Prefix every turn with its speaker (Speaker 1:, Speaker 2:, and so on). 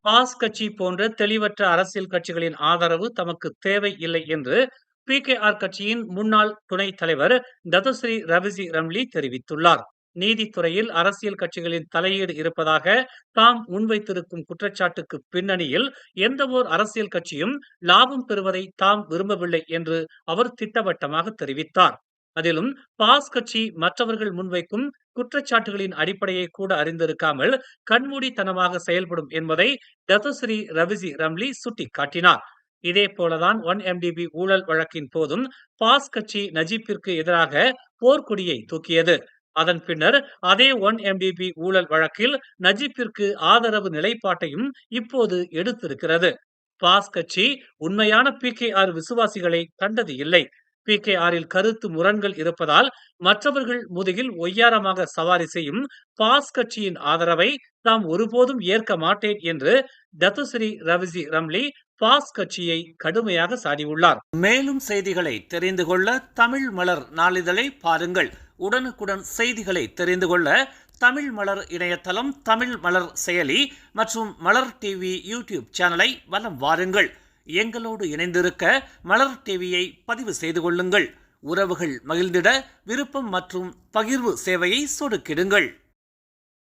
Speaker 1: Pass கட்சி போன்ற தெளிவற்ற அரசியல் கட்சிகளின் ஆதரவு தமக்கு தேவை இல்லை என்று பிகேஆர் கட்சியின் முன்னாள் துணைத் தலைவர் ததுஸ்ரீ ரவிஜி ரம்லி தெரிவித்துள்ளார். நீதித்துறையில் அரசியல் கட்சிகளின் தலையீடு இருப்பதாக தாம் முன்வைத்திருக்கும் குற்றச்சாட்டுக்கு பின்னணியில் எந்தவோர் அரசியல் கட்சியும் லாபம் பெறுவதை தாம் விரும்பவில்லை என்று அவர் திட்டவட்டமாக தெரிவித்தார். அதிலும் பாஸ் கட்சி மற்றவர்கள் முன்வைக்கும் குற்றச்சாட்டுகளின் அடிப்படையை கூட அறிந்திருக்காமல் கண்மூடித்தனமாக செயல்படும் என்பதை டத்துஸ்ரீ ரவிஜி ரம்லி சுட்டிக்காட்டினார். இதே போலதான் 1MDB ஊழல் வழக்கின் போதும் பாஸ் கட்சி நஜீப்பிற்கு எதிராக போர்க்கொடியை தூக்கியது. அதன் பின்னர் அதே 1MDB ஊழல் வழக்கில் நஜீப்பிற்கு ஆதரவு நிலைப்பாட்டையும் இப்போது எடுத்திருக்கிறது. பாஸ் கட்சி உண்மையான பிகேஆர் விசுவாசிகளை கண்டது இல்லை. பிகேஆரில் கருத்து முரண்கள் இருப்பதால் மற்றவர்கள் முதுகில் ஒய்யாரமாக சவாரி செய்யும் பாஸ் கட்சியின் ஆதரவை தாம் ஒருபோதும் ஏற்க மாட்டேன் என்று டத்துஸ்ரீ ரவிஜி ரம்லி பாஸ் கட்சியை கடுமையாக சாடியுள்ளார். மேலும் செய்திகளை தெரிந்து கொள்ள தமிழ் மலர் நாளிதழை பாருங்கள். உடனுக்குடன் செய்திகளை தெரிந்து கொள்ள தமிழ் மலர் இணையதளம், தமிழ் மலர் செயலி மற்றும் மலர் டிவி யூடியூப் சேனலை வலம் வாருங்கள். எங்களோடு இணைந்திருக்க மலர் டிவியை பதிவு செய்து கொள்ளுங்கள். உறவுகள் மகிழ்ந்திட விருப்பம் மற்றும் பகிர்வு சேவையை சொடுக்கிடுங்கள்.